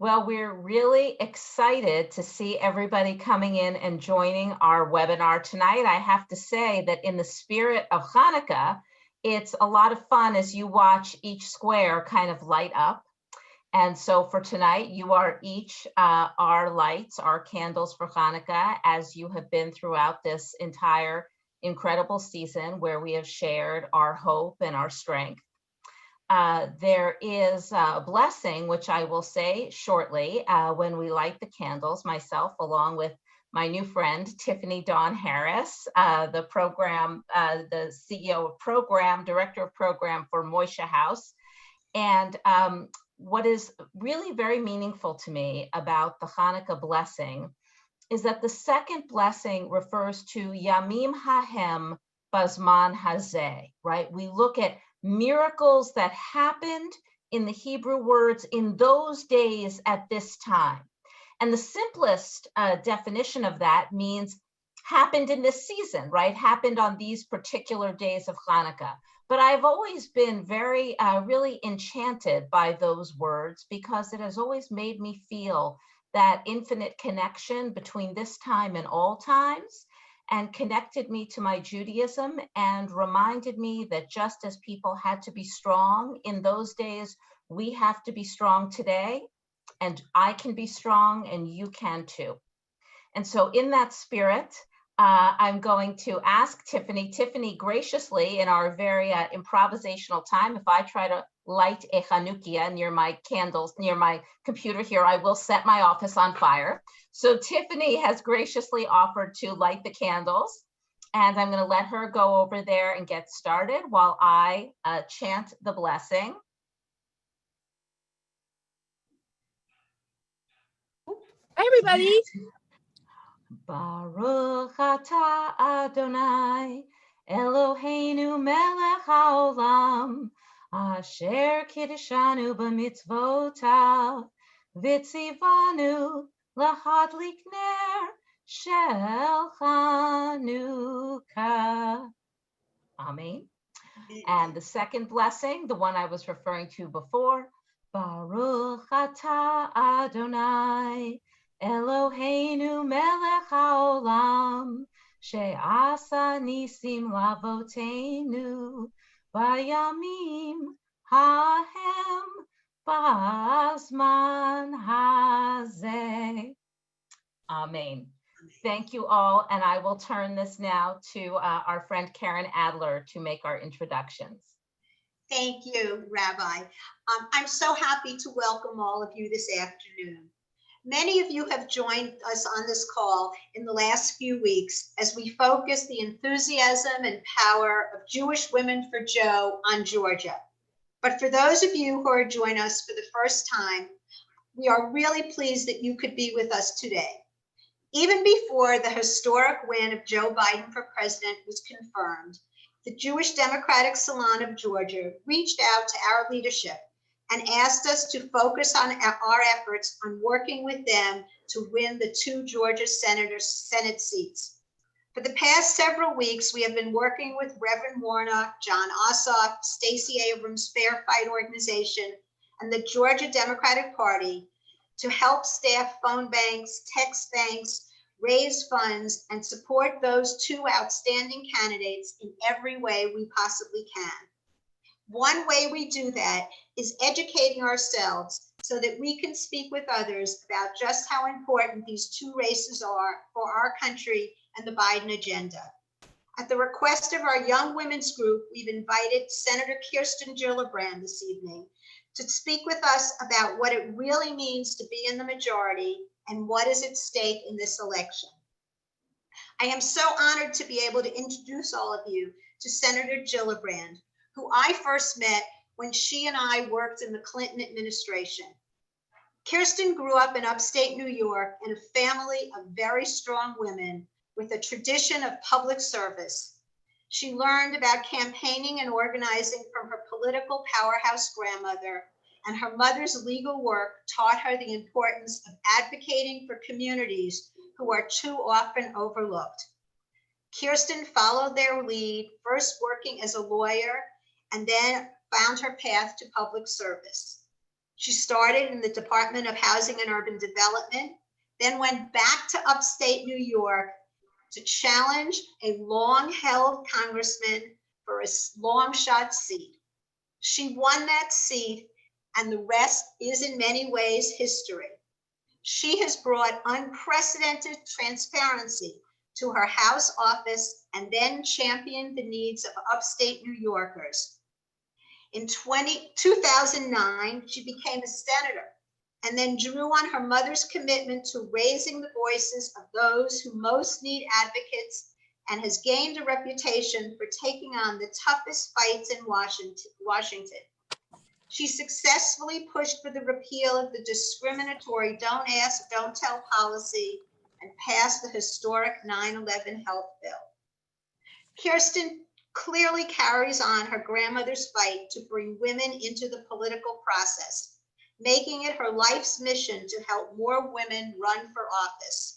Well, we're really excited to see everybody coming in and joining our webinar tonight. I have to say that in the spirit of Hanukkah, it's a lot of fun as you watch each square kind of light up. And so for tonight, you are each our lights, our candles for Hanukkah, as you have been throughout this entire incredible season where we have shared our hope and our strength. There is a blessing, which I will say shortly when we light the candles, myself, along with my new friend, Tiffany Dawn Harris, the CEO of program, director of program for Moishe House. And what is really very meaningful to me about the Hanukkah blessing is that the second blessing refers to Yamim Hahem Bazman Hazeh, right? We look at miracles that happened in the Hebrew words in those days at this time. And the simplest definition of that means happened in this season, right? Happened on these particular days of Hanukkah. But I've always been very, really enchanted by those words because it has always made me feel that infinite connection between this time and all times, and connected me to my Judaism and reminded me that just as people had to be strong in those days, we have to be strong today, and I can be strong and you can too. And so in that spirit, I'm going to ask Tiffany graciously in our very improvisational time, if I try to light a Chanukia near my candles, near my computer here, I will set my office on fire. So Tiffany has graciously offered to light the candles, and I'm going to let her go over there and get started while I chant the blessing. Hi, everybody. Baruch atah Adonai, Eloheinu melech haolam, asher kiddushanu b'mitzvotav, v'tzivanu lahadlik ner shel Chanukah. Amen. And the second blessing, the one I was referring to before, Baruch atah Adonai, Eloheinu melech haolam, she'asa nisim lavoteinu, bayamim hahem bazman hazeh. Amen. Thank you all, and I will turn this now to our friend Karen Adler to make our introductions. Thank you, Rabbi. I'm so happy to welcome all of you this afternoon. Many of you have joined us on this call in the last few weeks as we focus the enthusiasm and power of Jewish Women for Joe on Georgia. But for those of you who are joining us for the first time, we are really pleased that you could be with us today. Even before the historic win of Joe Biden for president was confirmed, the Jewish Democratic Salon of Georgia reached out to our leadership and asked us to focus on our efforts on working with them to win the 2 Georgia Senate seats. For the past several weeks, we have been working with Reverend Warnock, John Ossoff, Stacey Abrams' Fair Fight Organization, and the Georgia Democratic Party to help staff phone banks, text banks, raise funds, and support those 2 outstanding candidates in every way we possibly can. One way we do that is educating ourselves so that we can speak with others about just how important these 2 races are for our country and the Biden agenda. At the request of our Young Women's Group, we've invited Senator Kirsten Gillibrand this evening to speak with us about what it really means to be in the majority and what is at stake in this election. I am so honored to be able to introduce all of you to Senator Gillibrand, who I first met when she and I worked in the Clinton administration. Kirsten grew up in upstate New York in a family of very strong women with a tradition of public service. She learned about campaigning and organizing from her political powerhouse grandmother, and her mother's legal work taught her the importance of advocating for communities who are too often overlooked. Kirsten followed their lead, first working as a lawyer, and then found her path to public service. She started in the Department of Housing and Urban Development, then went back to upstate New York to challenge a long-held congressman for a long shot seat. She won that seat, and the rest is in many ways history. She has brought unprecedented transparency to her House office and then championed the needs of upstate New Yorkers. In 2009, she became a senator and then drew on her mother's commitment to raising the voices of those who most need advocates, and has gained a reputation for taking on the toughest fights in Washington. She successfully pushed for the repeal of the discriminatory Don't Ask, Don't Tell policy and passed the historic 9/11 health bill. Kirsten clearly carries on her grandmother's fight to bring women into the political process, making it her life's mission to help more women run for office.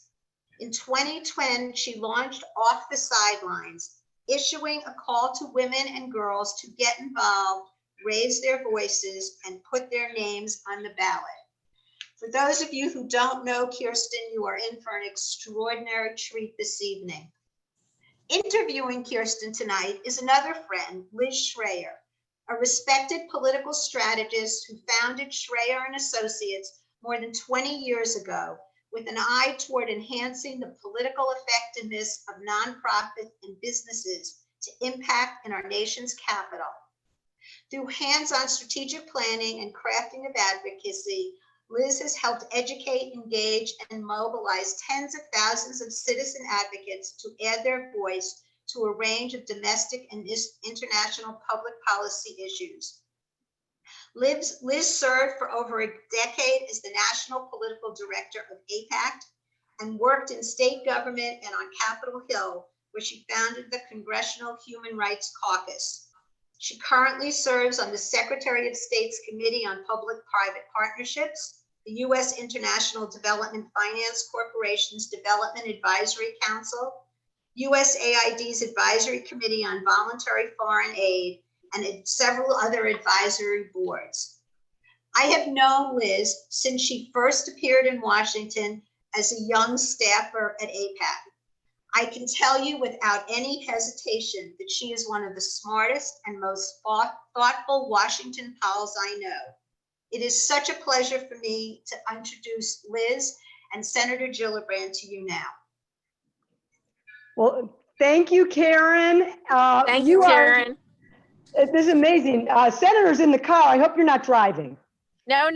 In 2010, she launched Off the Sidelines, issuing a call to women and girls to get involved, raise their voices, and put their names on the ballot. For those of you who don't know Kirsten, you are in for an extraordinary treat this evening. Interviewing Kirsten tonight is another friend, Liz Schrayer, a respected political strategist who founded Schrayer and Associates more than 20 years ago with an eye toward enhancing the political effectiveness of nonprofits and businesses to impact in our nation's capital. Through hands-on strategic planning and crafting of advocacy, Liz has helped educate, engage, and mobilize tens of thousands of citizen advocates to add their voice to a range of domestic and international public policy issues. Liz served for over a decade as the National Political Director of AIPAC and worked in state government and on Capitol Hill, where she founded the Congressional Human Rights Caucus. She currently serves on the Secretary of State's Committee on Public-Private Partnerships, the U.S. International Development Finance Corporation's Development Advisory Council, USAID's Advisory Committee on Voluntary Foreign Aid, and several other advisory boards. I have known Liz since she first appeared in Washington as a young staffer at AIPAC. I can tell you without any hesitation that she is one of the smartest and most thoughtful Washington pals I know. It is such a pleasure for me to introduce Liz and Senator Gillibrand to you now. Well, thank you, Karen. Thank you, Karen. This is amazing. Senator's in the car. I hope you're not driving. No,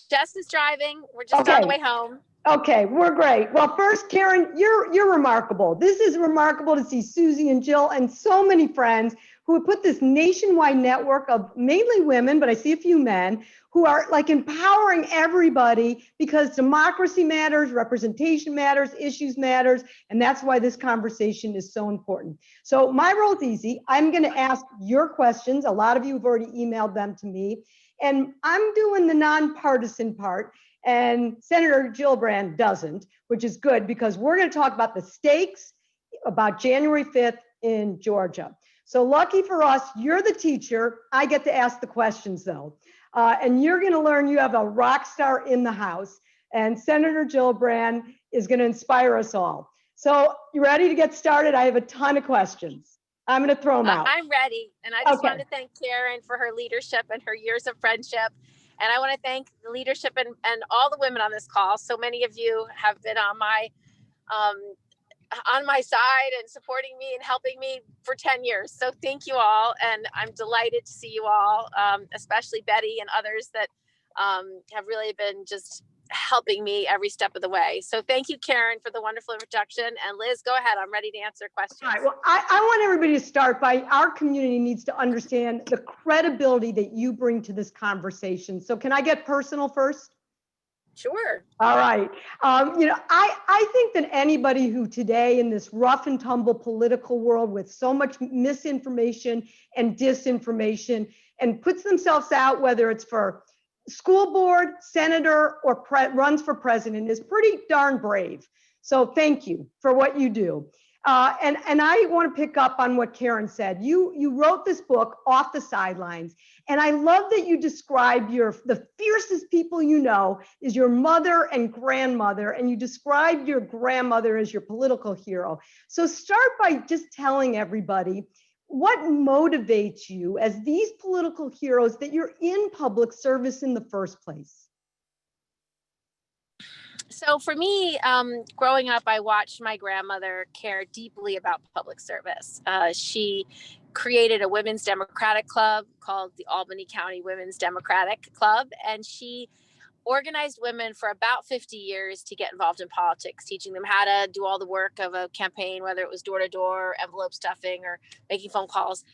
Jess is driving. We're just on the way home. Okay, we're great. Well, first, Karen, you're remarkable. This is remarkable to see Susie and Jill and so many friends who have put this nationwide network of mainly women, but I see a few men, who are like empowering everybody because democracy matters, representation matters, issues matters, and that's why this conversation is so important. So my role is easy. I'm going to ask your questions. A lot of you have already emailed them to me, and I'm doing the nonpartisan part, and Senator Gillibrand doesn't, which is good because we're going to talk about the stakes about January 5th in Georgia. So lucky for us, you're the teacher. I get to ask the questions though. And you're going to learn you have a rock star in the house, and Senator Gillibrand is going to inspire us all. So you ready to get started? I have a ton of questions. I'm going to throw them out. I'm ready. And I just wanted to thank Karen for her leadership and her years of friendship. And I want to thank the leadership and all the women on this call. So many of you have been on my side and supporting me and helping me for 10 years. So thank you all. And I'm delighted to see you all, especially Betty and others that have really been just helping me every step of the way. So thank you, Karen, for the wonderful introduction. And Liz, go ahead. I'm ready to answer questions. All right. Well, I want everybody to start by, our community needs to understand the credibility that you bring to this conversation. So can I get personal first? Sure. All right. I think that anybody who today in this rough and tumble political world with so much misinformation and disinformation and puts themselves out, whether it's for school board, senator, or runs for president, is pretty darn brave. So thank you for what you do. And I want to pick up on what Karen said. You wrote this book, Off the Sidelines, and I love that you describe the fiercest people you know is your mother and grandmother, and you described your grandmother as your political hero. So start by just telling everybody what motivates you as these political heroes that you're in public service in the first place. So for me, growing up, I watched my grandmother care deeply about public service. She created a women's democratic club called the Albany County Women's Democratic Club, and she organized women for about 50 years to get involved in politics, teaching them how to do all the work of a campaign, whether it was door to door, envelope stuffing, or making phone calls.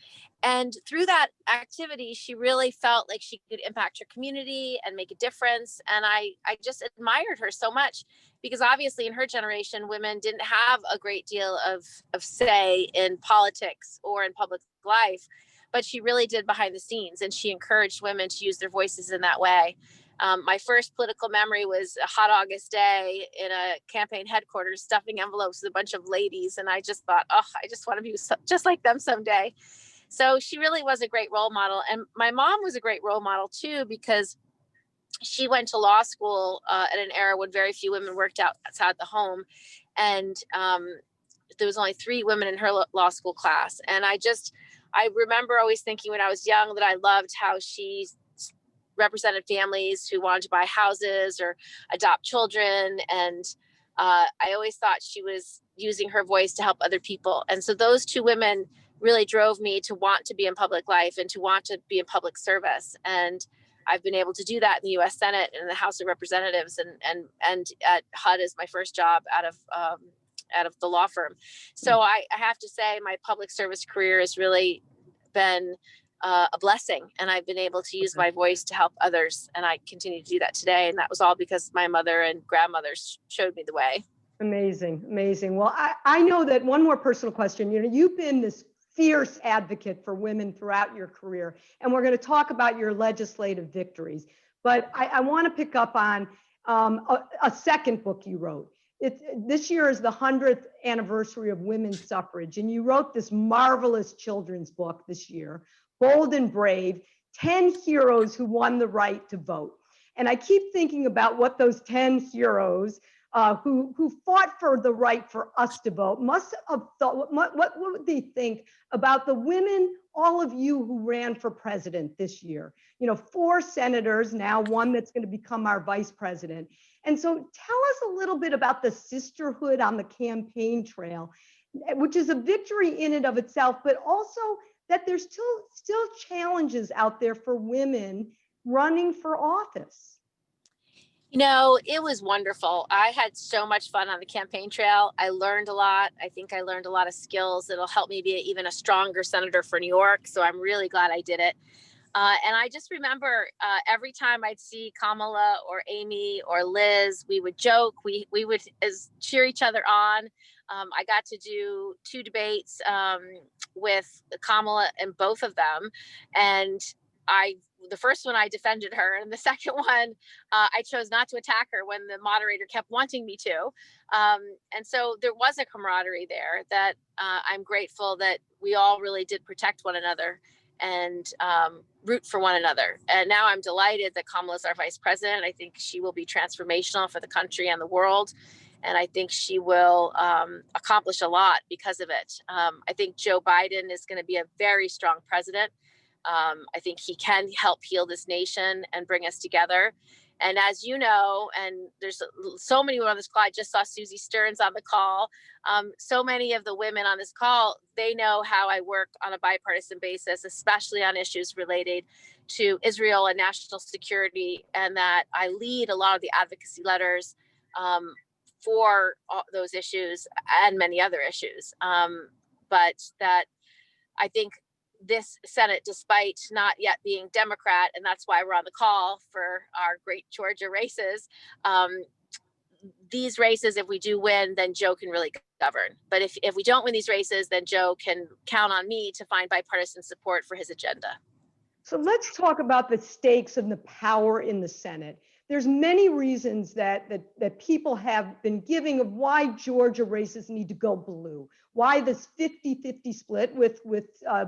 And through that activity, she really felt like she could impact her community and make a difference. And I just admired her so much, because obviously in her generation, women didn't have a great deal of say in politics or in public life, but she really did behind the scenes, and she encouraged women to use their voices in that way. My first political memory was a hot August day in a campaign headquarters, stuffing envelopes with a bunch of ladies. And I just thought, oh, I just want to be just like them someday. So she really was a great role model. And my mom was a great role model too, because she went to law school at an era when very few women worked outside the home. And there was only 3 women in her law school class. And I remember always thinking when I was young that I loved how she represented families who wanted to buy houses or adopt children. And I always thought she was using her voice to help other people. And so those 2 women really drove me to want to be in public life and to want to be in public service. And I've been able to do that in the U.S. Senate and the House of Representatives, and at HUD as my first job out of the law firm. So I have to say my public service career has really been a blessing, and I've been able to use my voice to help others, and I continue to do that today. And that was all because my mother and grandmother showed me the way. Amazing, amazing. Well, I know that one more personal question. You've been this fierce advocate for women throughout your career, and we're going to talk about your legislative victories. But I want to pick up on a second book you wrote. This year is the 100th anniversary of women's suffrage, and you wrote this marvelous children's book this year, Bold and Brave, 10 heroes who won the right to vote. And I keep thinking about what those 10 heroes who fought for the right for us to vote must have thought. What would they think about the women, all of you who ran for president this year? 4 senators, now 1 that's going to become our vice president. And so tell us a little bit about the sisterhood on the campaign trail, which is a victory in and of itself, but also that there's still challenges out there for women running for office. It was wonderful. I had so much fun on the campaign trail. I learned a lot. I think I learned a lot of skills that'll help me be even a stronger senator for New York. So I'm really glad I did it. And I just remember every time I'd see Kamala or Amy or Liz, we would joke. We would cheer each other on. I got to do 2 debates with Kamala and both of them. And the first one I defended her, and the second one I chose not to attack her when the moderator kept wanting me to. And so there was a camaraderie there that I'm grateful that we all really did protect one another and root for one another. And now I'm delighted that Kamala is our vice president. I think she will be transformational for the country and the world. And I think she will accomplish a lot because of it. I think Joe Biden is going to be a very strong president. I think he can help heal this nation and bring us together. And as you know, and there's so many on this call, I just saw Susie Stearns on the call. So many of the women on this call, they know how I work on a bipartisan basis, especially on issues related to Israel and national security, and that I lead a lot of the advocacy letters for those issues and many other issues. But that I think this Senate, despite not yet being Democrat, and that's why we're on the call for our great Georgia races, these races, if we do win, then Joe can really govern. But if we don't win these races, then Joe can count on me to find bipartisan support for his agenda. So let's talk about the stakes and the power in the Senate. there's many reasons that people have been giving of why Georgia races need to go blue, why this 50-50 split with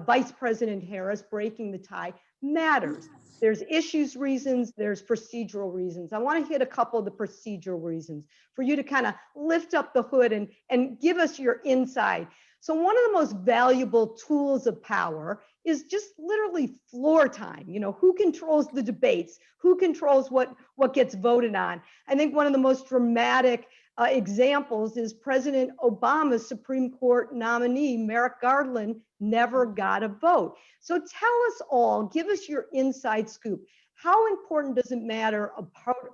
Vice President Harris breaking the tie matters. There's issues reasons, there's procedural reasons. I want to hit a couple of the procedural reasons for you to kind of lift up the hood and give us your insight. So one of the most valuable tools of power is just literally floor time. You know, who controls the debates? Who controls what gets voted on? I think one of the most dramatic examples is President Obama's Supreme Court nominee, Merrick Garland, never got a vote. So tell us all, give us your inside scoop. How important does it matter of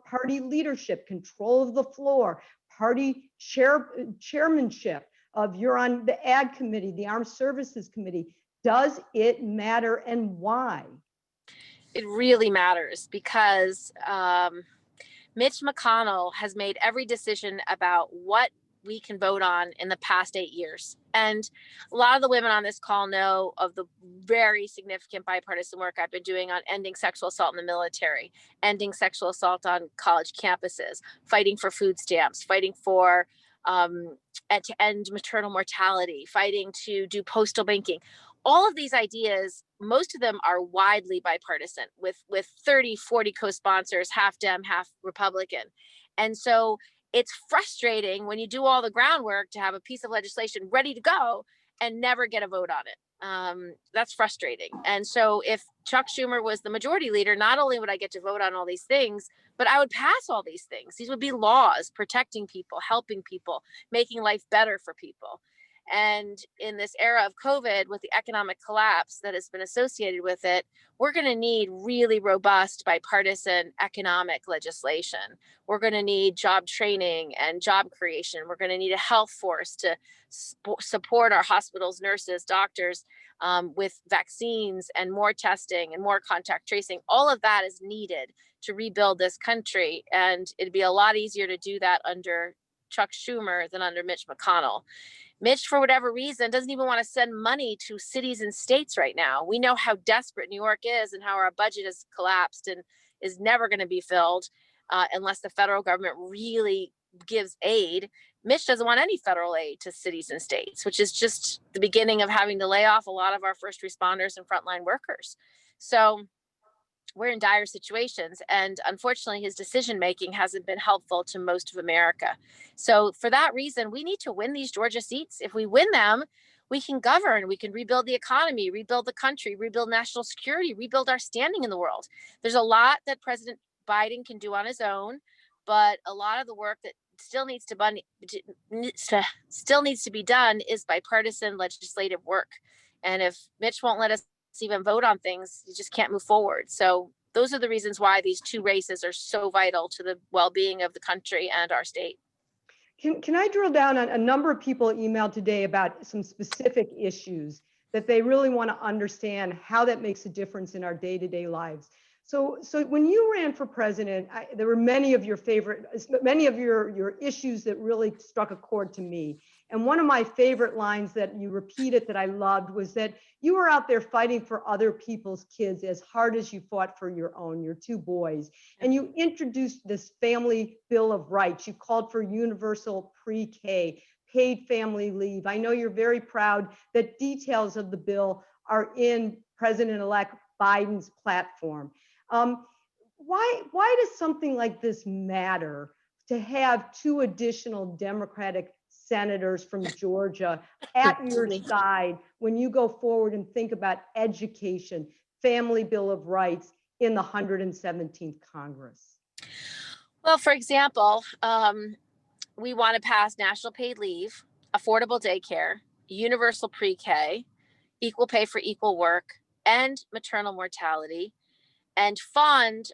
party leadership, control of the floor, party chairmanship? Of you're on the Ag Committee, the Armed Services Committee. Does it matter and why? It really matters because Mitch McConnell has made every decision about what we can vote on in the past 8 years. And a lot of the women on this call know of the very significant bipartisan work I've been doing on ending sexual assault in the military, ending sexual assault on college campuses, fighting for food stamps, fighting for to end maternal mortality, fighting to do postal banking. All of these ideas, most of them are widely bipartisan with 30, 40 co-sponsors, half Dem, half Republican. And so it's frustrating when you do all the groundwork to have a piece of legislation ready to go and never get a vote on it. That's frustrating. And so if Chuck Schumer was the majority leader, not only would I get to vote on all these things, but I would pass all these things. These would be laws protecting people, helping people, making life better for people. And in this era of COVID, with the economic collapse that has been associated with it, we're going to need really robust bipartisan economic legislation. We're going to need job training and job creation. We're going to need a health force to support our hospitals, nurses, doctors with vaccines and more testing and more contact tracing. All of that is needed to rebuild this country. And it'd be a lot easier to do that under Chuck Schumer than under Mitch McConnell. Mitch, for whatever reason, doesn't even want to send money to cities and states right now. We know how desperate New York is and how our budget has collapsed and is never going to be filled unless the federal government really gives aid. Mitch doesn't want any federal aid to cities and states, which is just the beginning of having to lay off a lot of our first responders and frontline workers. So we're in dire situations. And unfortunately, his decision-making hasn't been helpful to most of America. So for that reason, we need to win these Georgia seats. If we win them, we can govern, we can rebuild the economy, rebuild the country, rebuild national security, rebuild our standing in the world. There's a lot that President Biden can do on his own, but a lot of the work that still needs to be done is bipartisan legislative work. And if Mitch won't let us even vote on things, you just can't move forward. So those are the reasons why these two races are so vital to the well-being of the country and our state. Can I drill down on a number of people emailed today about some specific issues that they really want to understand how that makes a difference in our day-to-day lives. So when you ran for president, there were many of your issues that really struck a chord to me. And one of my favorite lines that you repeated that I loved was that you were out there fighting for other people's kids as hard as you fought for your own, your two boys. And you introduced this family bill of rights. You called for universal pre-K, paid family leave. I know you're very proud that details of the bill are in President-elect Biden's platform. Why does something like this matter to have two additional Democratic senators from Georgia at your side when you go forward and think about education, family bill of rights in the 117th Congress? Well, for example, we want to pass national paid leave, affordable daycare, universal pre-K, equal pay for equal work, and maternal mortality, and fund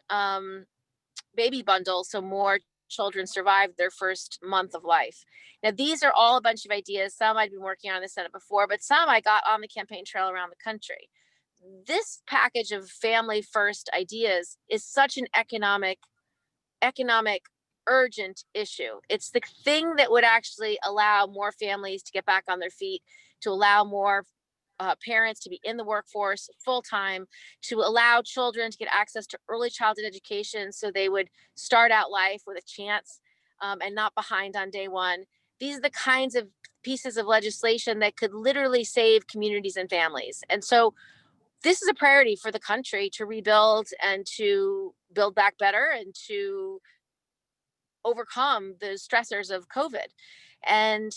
baby bundles so more children survive their first month of life. Now, these are all a bunch of ideas. Some I'd been working on in the Senate before, but some I got on the campaign trail around the country. This package of family first ideas is such an economic urgent issue. It's the thing that would actually allow more families to get back on their feet, to allow more parents to be in the workforce full time, to allow children to get access to early childhood education so they would start out life with a chance and not behind on day one. These are the kinds of pieces of legislation that could literally save communities and families. And so this is a priority for the country to rebuild and to build back better and to overcome the stressors of COVID. And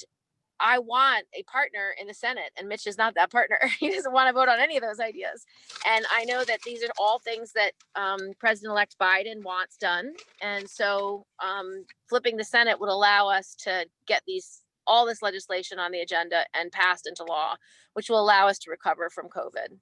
I want a partner in the Senate, and Mitch is not that partner. He doesn't want to vote on any of those ideas. And I know that these are all things that President-elect Biden wants done. And so flipping the Senate would allow us to get all this legislation on the agenda and passed into law, which will allow us to recover from COVID.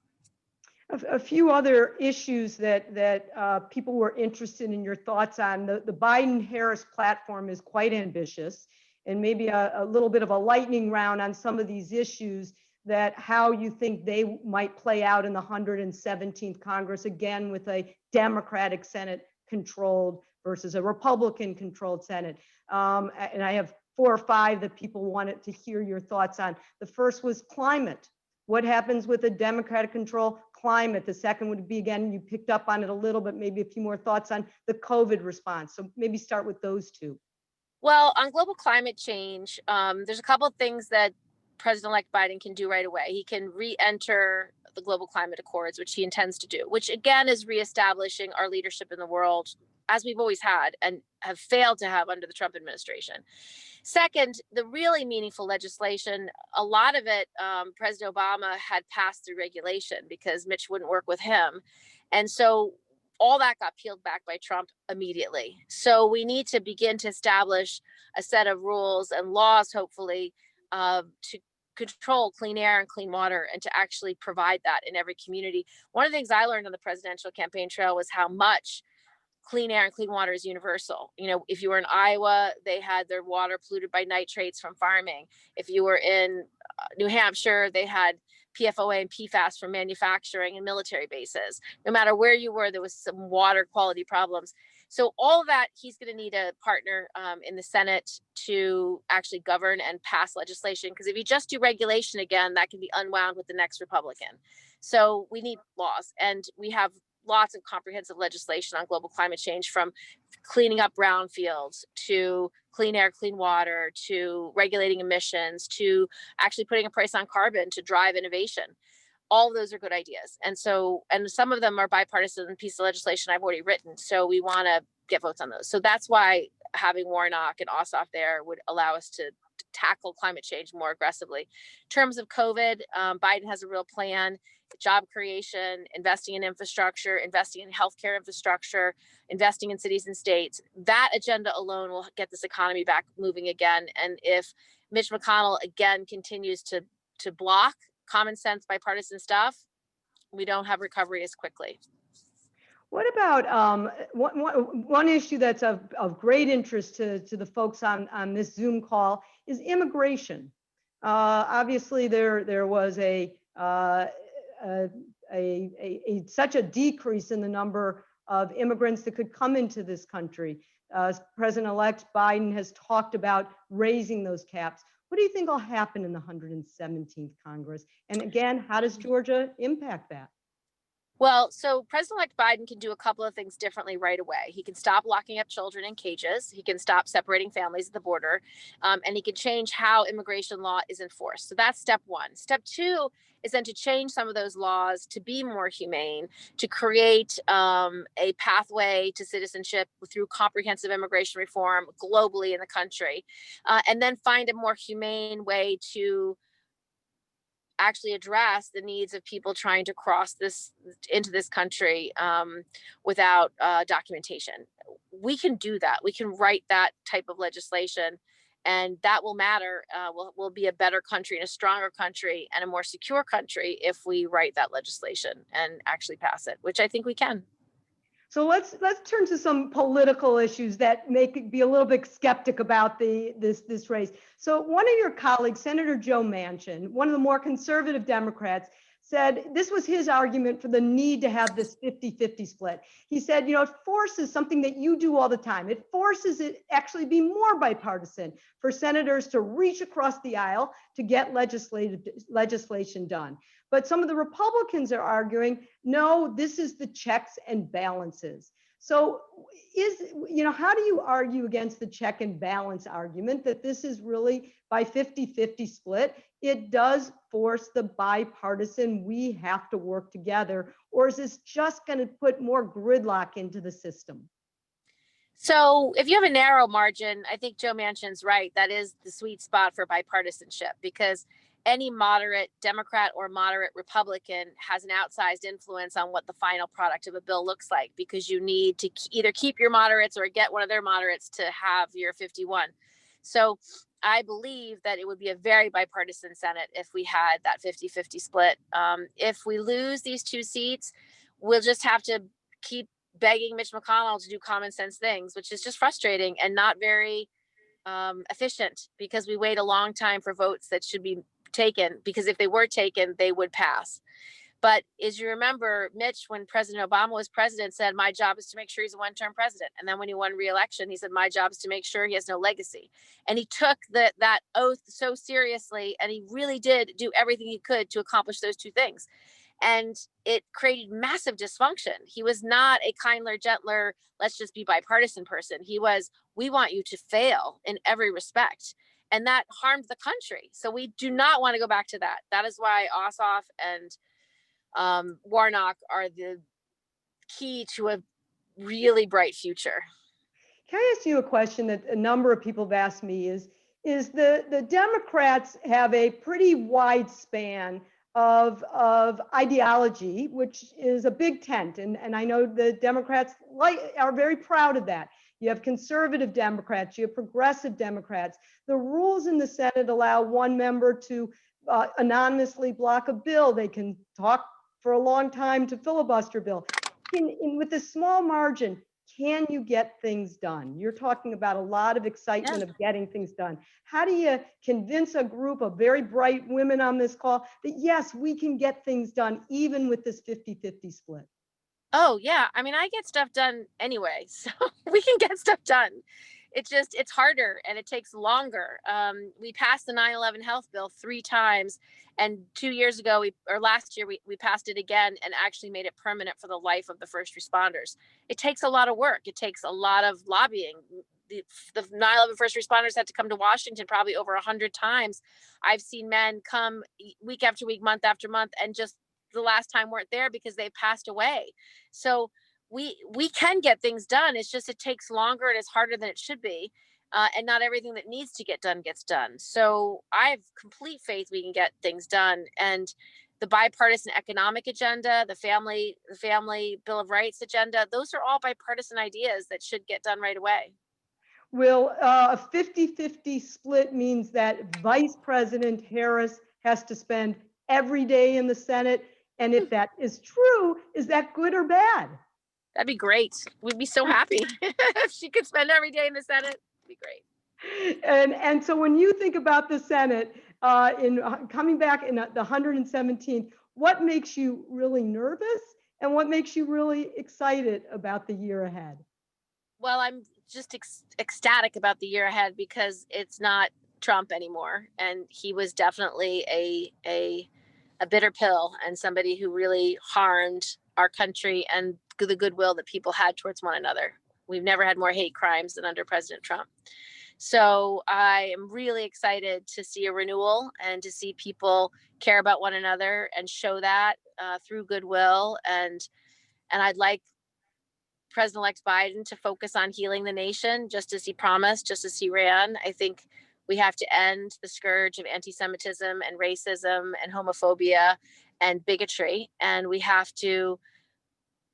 A few other issues that people were interested in your thoughts on. The Biden-Harris platform is quite ambitious, and maybe a little bit of a lightning round on some of these issues, that how you think they might play out in the 117th Congress, again, with a Democratic Senate controlled versus a Republican controlled Senate. And I have 4 or 5 that people wanted to hear your thoughts on. The first was climate. What happens with a Democratic control climate? The second would be, again, you picked up on it a little, but maybe a few more thoughts on the COVID response. So maybe start with those 2. Well, on global climate change, there's a couple of things that President-elect Biden can do right away. He can re-enter the global climate accords, which he intends to do, which again is reestablishing our leadership in the world, as we've always had and have failed to have under the Trump administration. Second, the really meaningful legislation, a lot of it, President Obama had passed through regulation because Mitch wouldn't work with him. And so all that got peeled back by Trump immediately. So we need to begin to establish a set of rules and laws, hopefully, to control clean air and clean water and to actually provide that in every community. One of the things I learned on the presidential campaign trail was how much clean air and clean water is universal. You know, if you were in Iowa, they had their water polluted by nitrates from farming. If you were in New Hampshire, they had PFOA and PFAS from manufacturing and military bases. No matter where you were, there was some water quality problems. So all of that, he's going to need a partner in the Senate to actually govern and pass legislation. Because if you just do regulation again, that can be unwound with the next Republican. So we need laws, and we have lots of comprehensive legislation on global climate change, from cleaning up brownfields to clean air, clean water, to regulating emissions, to actually putting a price on carbon to drive innovation. All of those are good ideas. And so, and some of them are bipartisan pieces of legislation I've already written. So we want to get votes on those. So that's why having Warnock and Ossoff there would allow us to tackle climate change more aggressively. In terms of COVID, Biden has a real plan: job creation, investing in infrastructure, investing in healthcare infrastructure, investing in cities and states. That agenda alone will get this economy back moving again. And if Mitch McConnell again continues to block common sense bipartisan stuff, we don't have recovery as quickly. What about one issue that's of great interest to the folks on this Zoom call is immigration. Obviously, there was such a decrease in the number of immigrants that could come into this country. President-elect Biden has talked about raising those caps. What do you think will happen in the 117th Congress? And again, how does Georgia impact that? Well, so President-elect Biden can do a couple of things differently right away. He can stop locking up children in cages. He can stop separating families at the border. And he can change how immigration law is enforced. So that's step 1. Step 2 is then to change some of those laws to be more humane, to create a pathway to citizenship through comprehensive immigration reform globally in the country, and then find a more humane way to actually address the needs of people trying to cross into this country without documentation. We can do that. We can write that type of legislation, and that will matter. We'll be a better country and a stronger country and a more secure country if we write that legislation and actually pass it, which I think we can. So let's turn to some political issues that make it be a little bit skeptic about this race. So one of your colleagues, Senator Joe Manchin, one of the more conservative Democrats, said this was his argument for the need to have this 50-50 split. He said, it forces something that you do all the time. It forces it actually be more bipartisan for senators to reach across the aisle to get legislation done. But some of the Republicans are arguing, no, this is the checks and balances. So how do you argue against the check and balance argument that this is really by 50-50 split? It does force the bipartisan, we have to work together, or is this just going to put more gridlock into the system? So if you have a narrow margin, I think Joe Manchin's right. That is the sweet spot for bipartisanship, because any moderate Democrat or moderate Republican has an outsized influence on what the final product of a bill looks like, because you need to either keep your moderates or get one of their moderates to have your 51. So I believe that it would be a very bipartisan Senate if we had that 50-50 split. If we lose these two seats, we'll just have to keep begging Mitch McConnell to do common sense things, which is just frustrating and not very efficient, because we wait a long time for votes that should be taken, because if they were taken, they would pass. But as you remember, Mitch, when President Obama was president, said, my job is to make sure he's a one-term president. And then when he won re-election, he said, my job is to make sure he has no legacy. And he took that oath so seriously, and he really did do everything he could to accomplish those two things. And it created massive dysfunction. He was not a kindler, gentler, let's just be bipartisan person. He was, we want you to fail in every respect. And that harmed the country. So we do not want to go back to that. That is why Ossoff and Warnock are the key to a really bright future. Can I ask you a question that a number of people have asked me is the Democrats have a pretty wide span of ideology, which is a big tent. And I know the Democrats are very proud of that. You have conservative Democrats, you have progressive Democrats. The rules in the Senate allow one member to anonymously block a bill. They can talk for a long time to filibuster a bill. With a small margin, can you get things done? You're talking about a lot of excitement of getting things done. How do you convince a group of very bright women on this call that yes, we can get things done even with this 50-50 split? Oh yeah, I mean, I get stuff done anyway, so we can get stuff done. It's harder and it takes longer. We passed the 9/11 health bill 3 times, and 2 years ago, last year, we passed it again and actually made it permanent for the life of the first responders. It takes a lot of work. It takes a lot of lobbying. The 9/11 first responders had to come to Washington probably over 100 times. I've seen men come week after week, month after month, and just the last time weren't there because they passed away. So we can get things done. It's just, it takes longer and it's harder than it should be. And not everything that needs to get done gets done. So I have complete faith we can get things done. And the bipartisan economic agenda, the family Bill of Rights agenda, those are all bipartisan ideas that should get done right away. Will a 50-50 split means that Vice President Harris has to spend every day in the Senate? And if that is true, is that good or bad? That'd be great. We'd be so happy if she could spend every day in the Senate. It'd be great. And so when you think about the Senate in coming back in the 117th, what makes you really nervous and what makes you really excited about the year ahead? Well, I'm just ecstatic about the year ahead because it's not Trump anymore, and he was definitely a bitter pill and somebody who really harmed our country and the goodwill that people had towards one another. We've never had more hate crimes than under President Trump. So I am really excited to see a renewal and to see people care about one another and show that through goodwill. And I'd like President-elect Biden to focus on healing the nation, just as he promised, just as he ran. I think we have to end the scourge of anti-Semitism and racism and homophobia and bigotry. And we have to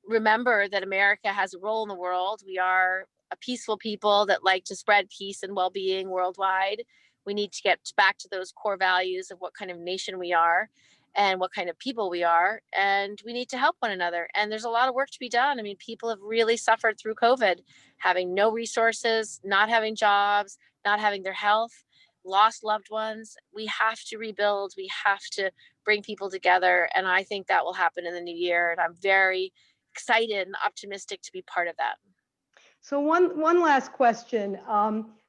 remember that America has a role in the world. We are a peaceful people that like to spread peace and well-being worldwide. We need to get back to those core values of what kind of nation we are and what kind of people we are. And we need to help one another. And there's a lot of work to be done. I mean, people have really suffered through COVID, having no resources, not having jobs, not having their health, lost loved ones. We have to rebuild. We have to bring people together. And I think that will happen in the new year. And I'm very excited and optimistic to be part of that. So one last question.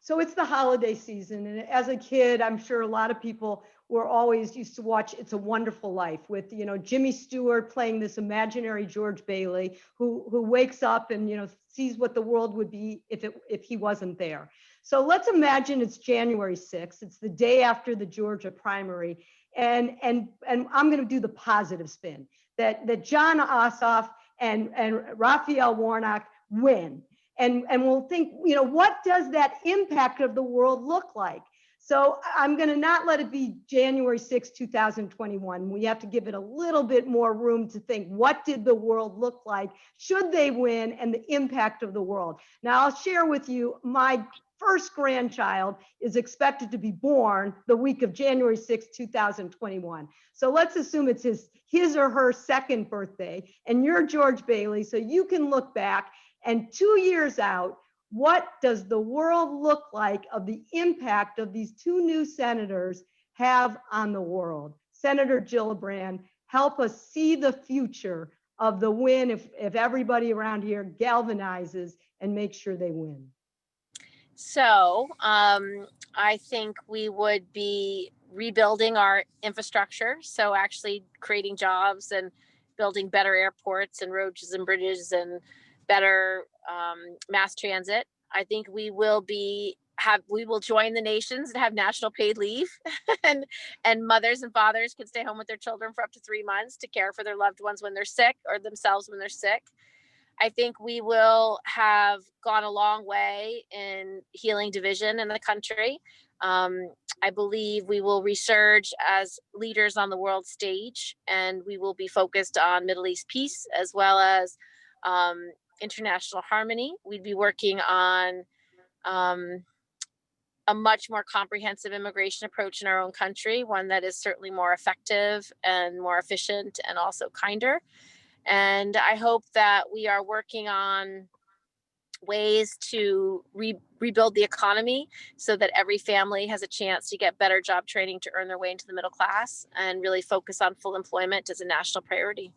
So it's the holiday season, and as a kid, I'm sure a lot of people were always used to watch It's a Wonderful Life with, Jimmy Stewart playing this imaginary George Bailey who wakes up and, sees what the world would be if he wasn't there. So let's imagine it's January 6th. It's the day after the Georgia primary. And I'm going to do the positive spin that John Ossoff and Raphael Warnock win. And we'll think, what does that impact of the world look like? So I'm going to not let it be January 6, 2021. We have to give it a little bit more room to think, what did the world look like? Should they win, and the impact of the world? Now I'll share with you, my first grandchild is expected to be born the week of January 6, 2021. So let's assume it's his or her second birthday, and you're George Bailey, so you can look back and 2 years out, what does the world look like of the impact of these two new senators have on the world? Senator Gillibrand, help us see the future of the win if everybody around here galvanizes and makes sure they win. So I think we would be rebuilding our infrastructure. So actually creating jobs and building better airports and roads and bridges and better mass transit. I think we will join the nations and have national paid leave and mothers and fathers can stay home with their children for up to 3 months to care for their loved ones when they're sick or themselves when they're sick. I think we will have gone a long way in healing division in the country. I believe we will resurge as leaders on the world stage, and we will be focused on Middle East peace as well as international harmony. We'd be working on a much more comprehensive immigration approach in our own country, one that is certainly more effective and more efficient and also kinder. And I hope that we are working on ways to rebuild the economy so that every family has a chance to get better job training to earn their way into the middle class and really focus on full employment as a national priority.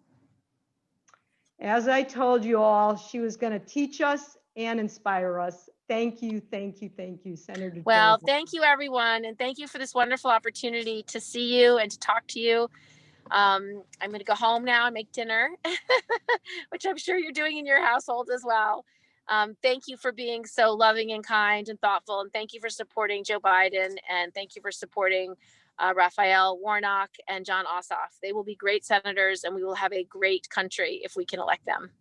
As I told you all, she was going to teach us and inspire us. Thank you, thank you, thank you, Senator. Well, thank you, everyone. And thank you for this wonderful opportunity to see you and to talk to you. I'm going to go home now and make dinner, which I'm sure you're doing in your household as well. Thank you for being so loving and kind and thoughtful. And thank you for supporting Joe Biden. And thank you for supporting Raphael Warnock and John Ossoff. They will be great senators, and we will have a great country if we can elect them.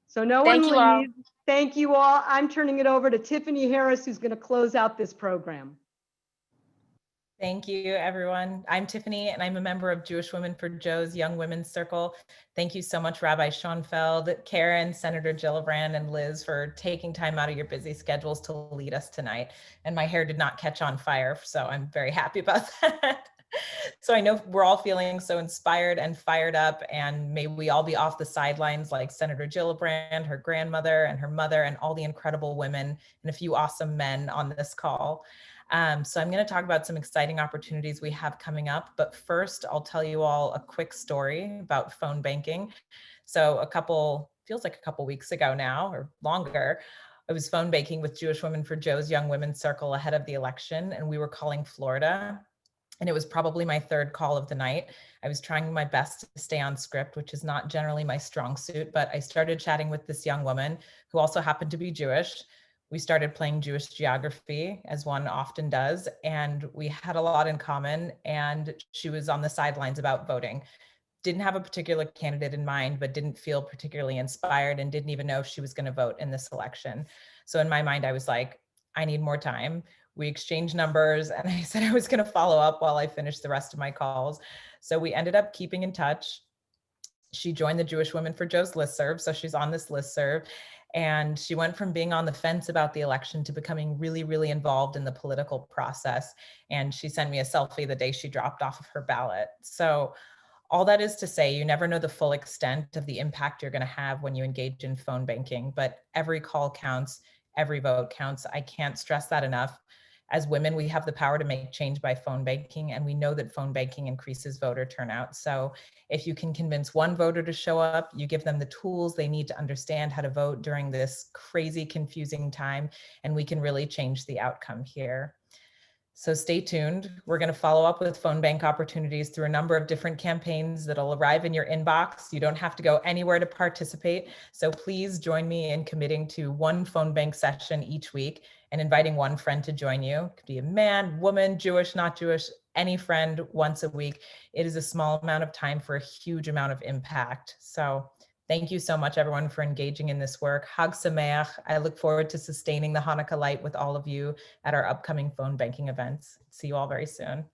So no one leave. Thank you all. I'm turning it over to Tiffany Harris, who's going to close out this program. Thank you, everyone. I'm Tiffany, and I'm a member of Jewish Women for Joe's Young Women's Circle. Thank you so much, Rabbi Schoenfeld, Karen, Senator Gillibrand, and Liz for taking time out of your busy schedules to lead us tonight. And my hair did not catch on fire, so I'm very happy about that. So I know we're all feeling so inspired and fired up, and may we all be off the sidelines like Senator Gillibrand, her grandmother, and her mother, and all the incredible women and a few awesome men on this call. So I'm going to talk about some exciting opportunities we have coming up. But first, I'll tell you all a quick story about phone banking. So feels like a couple weeks ago now or longer, I was phone banking with Jewish Women for Joe's Young Women's Circle ahead of the election, and we were calling Florida. And it was probably my third call of the night. I was trying my best to stay on script, which is not generally my strong suit, but I started chatting with this young woman who also happened to be Jewish. We started playing Jewish geography, as one often does, and we had a lot in common, and she was on the sidelines about voting. Didn't have a particular candidate in mind, but didn't feel particularly inspired and didn't even know if she was going to vote in this election. So in my mind, I was like, I need more time. We exchanged numbers, and I said I was going to follow up while I finished the rest of my calls. So we ended up keeping in touch. She joined the Jewish Women for Joe's listserv, so she's on this listserv. And she went from being on the fence about the election to becoming really, really involved in the political process. And she sent me a selfie the day she dropped off of her ballot. So all that is to say, you never know the full extent of the impact you're going to have when you engage in phone banking, but every call counts, every vote counts. I can't stress that enough. As women, we have the power to make change by phone banking, and we know that phone banking increases voter turnout. So if you can convince one voter to show up, you give them the tools they need to understand how to vote during this crazy, confusing time, and we can really change the outcome here. So stay tuned. We're going to follow up with phone bank opportunities through a number of different campaigns that'll arrive in your inbox. You don't have to go anywhere to participate. So please join me in committing to one phone bank session each week and inviting one friend to join you. It could be a man, woman, Jewish, not Jewish, any friend once a week. It is a small amount of time for a huge amount of impact. So thank you so much, everyone, for engaging in this work. Hag Sameach. I look forward to sustaining the Hanukkah light with all of you at our upcoming phone banking events. See you all very soon.